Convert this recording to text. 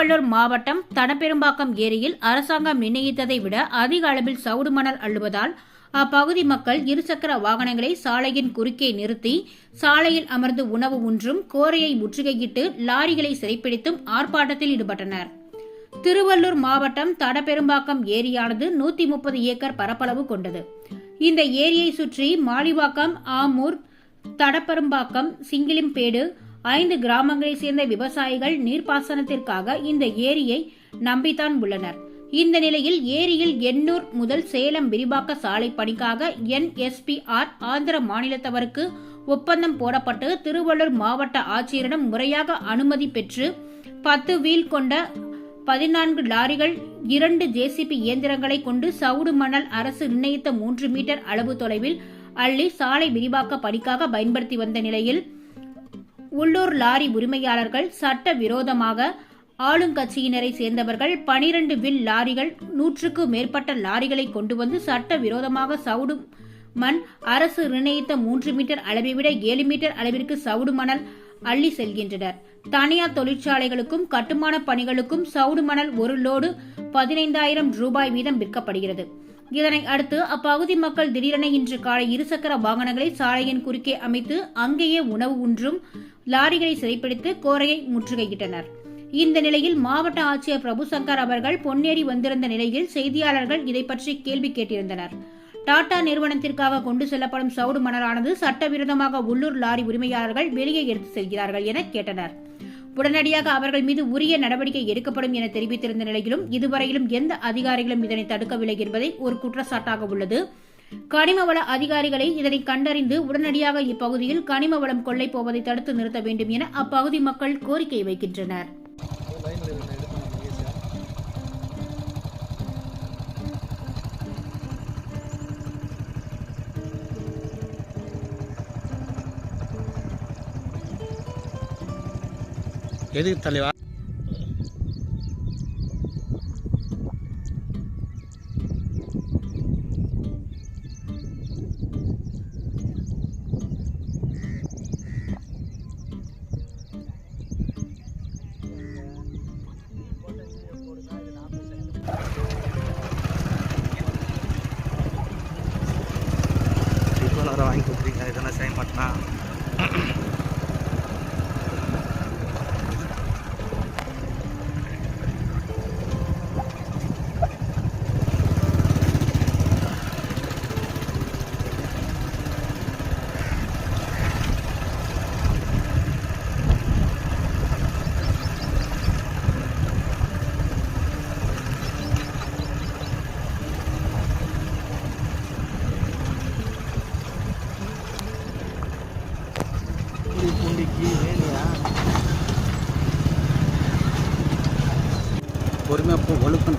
திருவள்ளூர் மாவட்டம் தடப்பெரும்பாக்கம் ஏரியில் அரசாங்கம் நிர்ணயித்ததை விட அதிக அளவில் சவுடு மணல் அள்ளுவதால் அப்பகுதி மக்கள் இருசக்கர வாகனங்களை சாலையின் குறுக்கே நிறுத்தி சாலையில் அமர்ந்து உணவு உன்றும் கோரையை முற்றுகையிட்டு லாரிகளை சிறைப்பிடித்தும் ஆர்ப்பாட்டத்தில் ஈடுபட்டனர். திருவள்ளூர் மாவட்டம் தடப்பெரும்பாக்கம் ஏரியானது 130 ஏக்கர் பரப்பளவு கொண்டது. இந்த ஏரியை சுற்றி மாலிவாக்கம், ஆமூர், தடப்பெரும்பாக்கம், சிங்கிலிம்பேடு 5 கிராமங்களைச் சேர்ந்த விவசாயிகள் நீர்ப்பாசனத்திற்காக இந்த ஏரியை நம்பித்தான் உள்ளனர். இந்த நிலையில் ஏரியில் எண்ணூர் முதல் சேலம் விரிவாக்க சாலை பணிக்காக NSPR ஆந்திர மாநிலத்தவருக்கு ஒப்பந்தம் போடப்பட்டு திருவள்ளூர் மாவட்ட ஆட்சியரிடம் முறையாக அனுமதி பெற்று 10 வீல் கொண்ட 14 லாரிகள் 2 JCB இயந்திரங்களை கொண்டு சவுடு மணல் அரசு நிர்ணயித்த 3 மீட்டர் அளவு தொலைவில் அள்ளி சாலை விரிவாக்க பணிக்காக பயன்படுத்தி வந்த நிலையில் உள்ளூர் லாரி உரிமையாளர்கள் சட்ட விரோதமாக ஆளுங்கட்சியினரை சேர்ந்தவர்கள் 12 வில் லாரிகள் 100க்கும் மேற்பட்ட லாரிகளை கொண்டு வந்து சட்ட விரோதமாக சவுடு மண் அரசு நிர்ணயித்த 3 மீட்டர் அளவை விட 7 மீட்டர் அளவிற்கு சவுடு மணல் அள்ளி செல்கின்றனர். தனியார் தொழிற்சாலைகளுக்கும் கட்டுமான பணிகளுக்கும் சவுடு மணல் ஒரு லோடு 15,000 ரூபாய் வீதம் விற்கப்படுகிறது. இதனை அடுத்து அப்பகுதி மக்கள் திடீரென இன்று காலை இருசக்கர வாகனங்களை சாலையின் குறுக்கே அமைத்து அங்கேயே உணவு உன்றும் லாரிகளை சிறைப்பிடித்து கோரையை முற்றுகையிட்டனர். இந்த நிலையில் மாவட்ட ஆட்சியர் பிரபு சங்கர் அவர்கள் பொன்னேரி வந்திருந்த நிலையில் செய்தியாளர்கள் இதை பற்றி கேள்வி கேட்டிருந்தனர். டாடா நிறுவனத்திற்காக கொண்டு செல்லப்படும் சவுடு மணலானது சட்டவிரோதமாக உள்ளூர் லாரி உரிமையாளர்கள் வெளியே எடுத்து செல்கிறார்கள் என கேட்டனர். உடனடியாக அவர்கள் மீது உரிய நடவடிக்கை எடுக்கப்படும் என தெரிவித்திருந்த நிலையிலும் இதுவரையிலும் எந்த அதிகாரிகளும் இதனை தடுக்கவில்லை என்பதை ஒரு குற்றச்சாட்டாக உள்ளது. கனிம வள அதிகாரிகளை இதனை கண்டறிந்து உடனடியாக இப்பகுதியில் கனிம வளம் கொள்ளை போவதை தடுத்து நிறுத்த வேண்டும் என அப்பகுதி மக்கள் கோரிக்கை வைக்கின்றனர். எதுக்கு தலைவா? வாங்கி கொடுக்குறீங்க, இதெல்லாம் செய்ய மாட்டேனா? பொறுமையாக ஒழுக்கம்